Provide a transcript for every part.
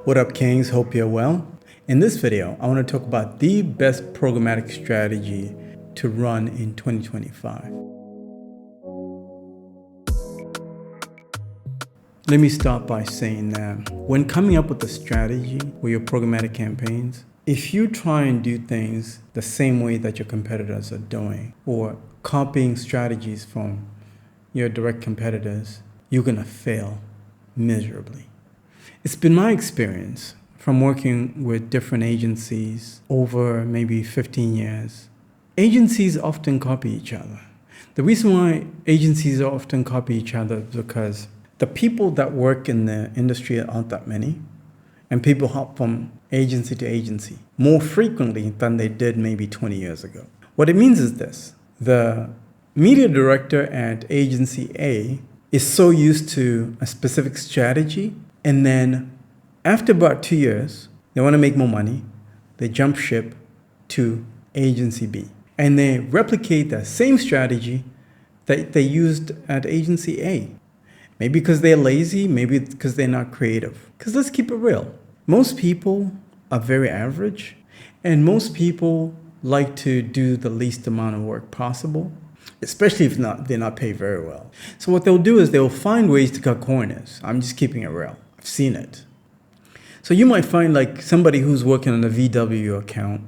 What up, Kings? Hope you're well. In this video, I want to talk about the best programmatic strategy to run in 2025. Let me start by saying that when coming up with a strategy for your programmatic campaigns, if you try and do things the same way that your competitors are doing, or copying strategies from your direct competitors, you're going to fail miserably. It's been my experience from working with different agencies over maybe 15 years. Agencies often copy each other. The reason why agencies often copy each other is because the people that work in the industry aren't that many, and people hop from agency to agency more frequently than they did maybe 20 years ago. What it means is this: the media director at agency A is so used to a specific strategy, and then after about 2 years, they want to make more money, they jump ship to agency B, and they replicate the same strategy that they used at agency A. Maybe because they're lazy, maybe because they're not creative. Because let's keep it real. Most people are very average, and most people like to do the least amount of work possible, especially if they're not paid very well. So what they'll do is they'll find ways to cut corners. I'm just keeping it real. I've seen it. So you might find like somebody who's working on a VW account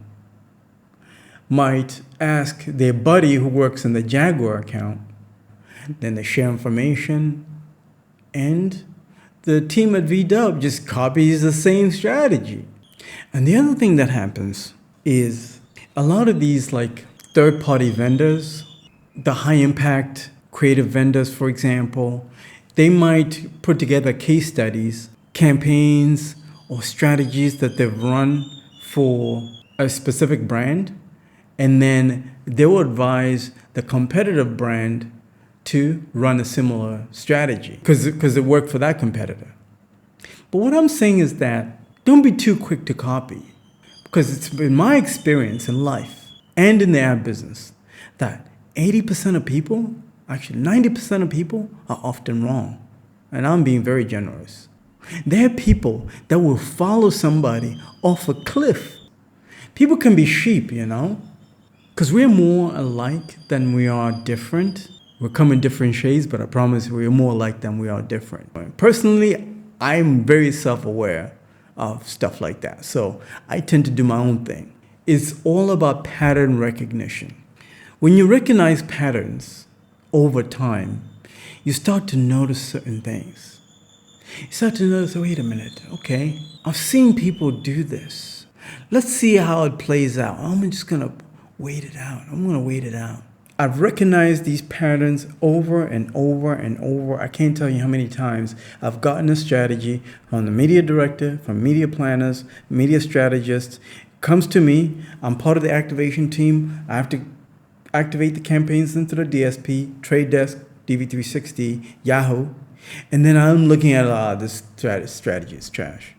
might ask their buddy who works in the Jaguar account, then they share information, and the team at VW just copies the same strategy. And the other thing that happens is a lot of these like third-party vendors, the high-impact creative vendors, for example, they might put together case studies, campaigns, or strategies that they've run for a specific brand, and then they will advise the competitive brand to run a similar strategy because it worked for that competitor. But what I'm saying is that don't be too quick to copy, because it's been my experience in life and in the ad business that 80% of people, actually 90% of people, are often wrong. And I'm being very generous. There are people that will follow somebody off a cliff. People can be sheep, because we're more alike than we are different. We come in different shades, but I promise we're more alike than we are different. Personally, I'm very self-aware of stuff like that. So I tend to do my own thing. It's all about pattern recognition. When you recognize patterns over time, you start to notice certain things. You start to notice, wait a minute, okay, I've seen people do this. Let's see how it plays out. I'm just going to wait it out. I've recognized these patterns over and over and over. I can't tell you how many times I've gotten a strategy from the media director, from media planners, media strategists. It comes to me. I'm part of the activation team. I have to activate the campaigns into the DSP, Trade Desk, DV360, Yahoo. And then I'm looking at this strategy is trash.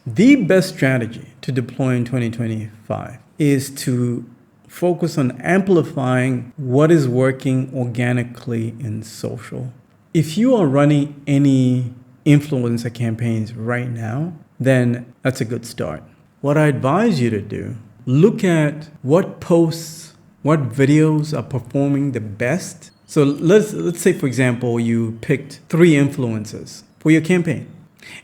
The best strategy to deploy in 2025 is to focus on amplifying what is working organically in social. If you are running any influencer campaigns right now, then that's a good start. What I advise you to do, look at what posts, what videos are performing the best. So let's say, for example, you picked 3 influencers for your campaign.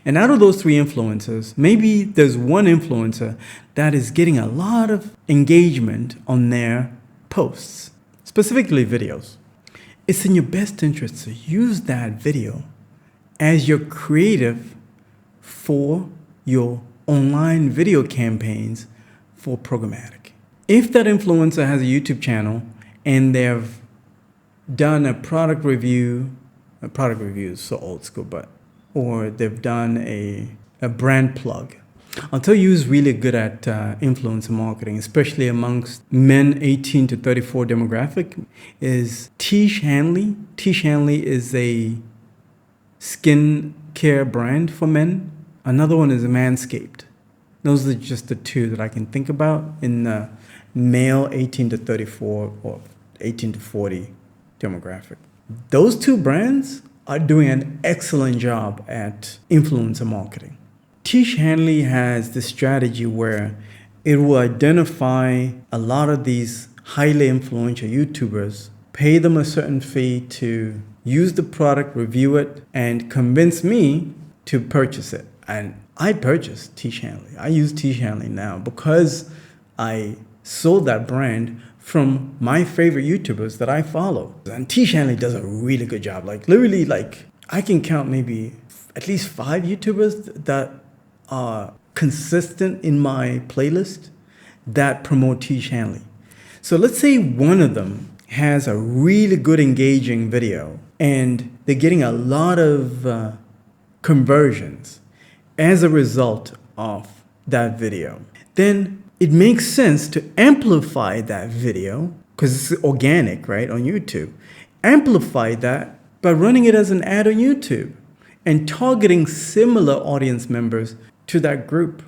And out of those 3 influencers, maybe there's one influencer that is getting a lot of engagement on their posts, specifically videos. It's in your best interest to use that video as your creative for your online video campaigns for programmatic. If that influencer has a YouTube channel and they've done a product review is so old school, or they've done a brand plug. I'll tell you who's really good at influencer marketing, especially amongst men 18 to 34 demographic, is Tish Hanley. Tish Hanley is a skin care brand for men. Another one is Manscaped. Those are just the 2 that I can think about in the male 18 to 34 or 18 to 40 demographic. Those 2 brands are doing an excellent job at influencer marketing. Tish Hanley has this strategy where it will identify a lot of these highly influential YouTubers, pay them a certain fee to use the product, review it, and convince me to purchase it. And I purchased Tish Hanley. I use Tish Hanley now because I sold that brand from my favorite YouTubers that I follow. And Tish Hanley does a really good job. Literally, I can count maybe at least 5 YouTubers that are consistent in my playlist that promote Tish Hanley. So let's say one of them has a really good engaging video and they're getting a lot of conversions as a result of that video. Then it makes sense to amplify that video because it's organic, right, on YouTube. Amplify that by running it as an ad on YouTube and targeting similar audience members to that group.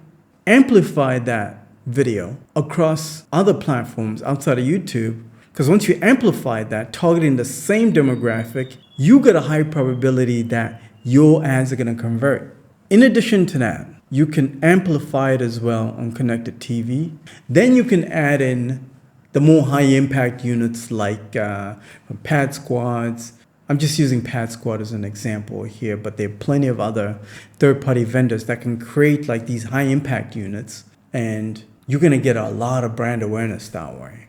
Amplify that video across other platforms outside of YouTube, because once you amplify that, targeting the same demographic, you get a high probability that your ads are going to convert. In addition to that, you can amplify it as well on connected TV. Then you can add in the more high impact units like pad squads. I'm just using Pad Squad as an example here, but there are plenty of other third-party vendors that can create like these high-impact units, and you're going to get a lot of brand awareness that way.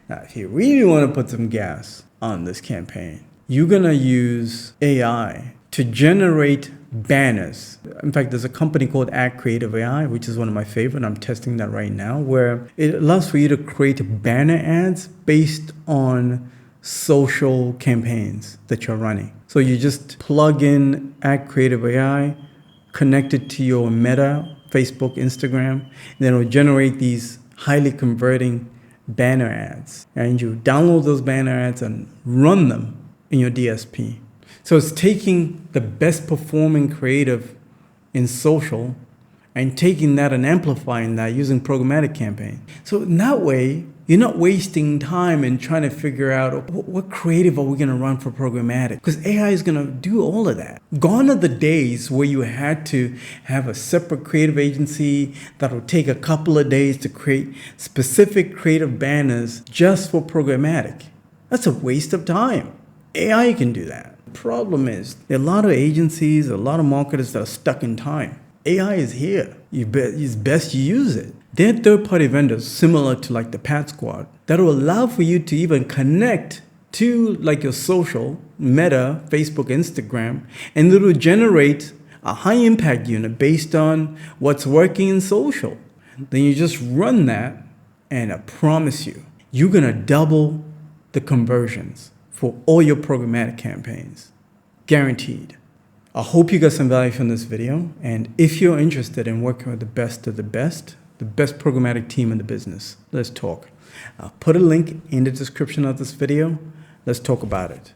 Now, if you really want to put some gas on this campaign, you're going to use AI to generate banners. In fact, there's a company called Ad Creative AI, which is one of my favorite. I'm testing that right now, where it allows for you to create banner ads based on social campaigns that you're running. So you just plug in Ad Creative AI, connect it to your Meta, Facebook, Instagram, and then it'll generate these highly converting banner ads. And you download those banner ads and run them in your DSP. So it's taking the best performing creative in social and taking that and amplifying that using programmatic campaign. So in that way, you're not wasting time in trying to figure out what creative are we going to run for programmatic, because AI is going to do all of that. Gone are the days where you had to have a separate creative agency that would take a couple of days to create specific creative banners just for programmatic. That's a waste of time. AI can do that. The problem is there are a lot of agencies, a lot of marketers that are stuck in time. AI is here. It's best you use it. There are third-party vendors similar to like the Pad Squad that will allow for you to even connect to like your social, Meta, Facebook, Instagram, and it will generate a high impact unit based on what's working in social. Then you just run that, and I promise you, you're gonna double the conversions for all your programmatic campaigns. Guaranteed. I hope you got some value from this video, and if you're interested in working with the best of the best programmatic team in the business, let's talk. I'll put a link in the description of this video. Let's talk about it.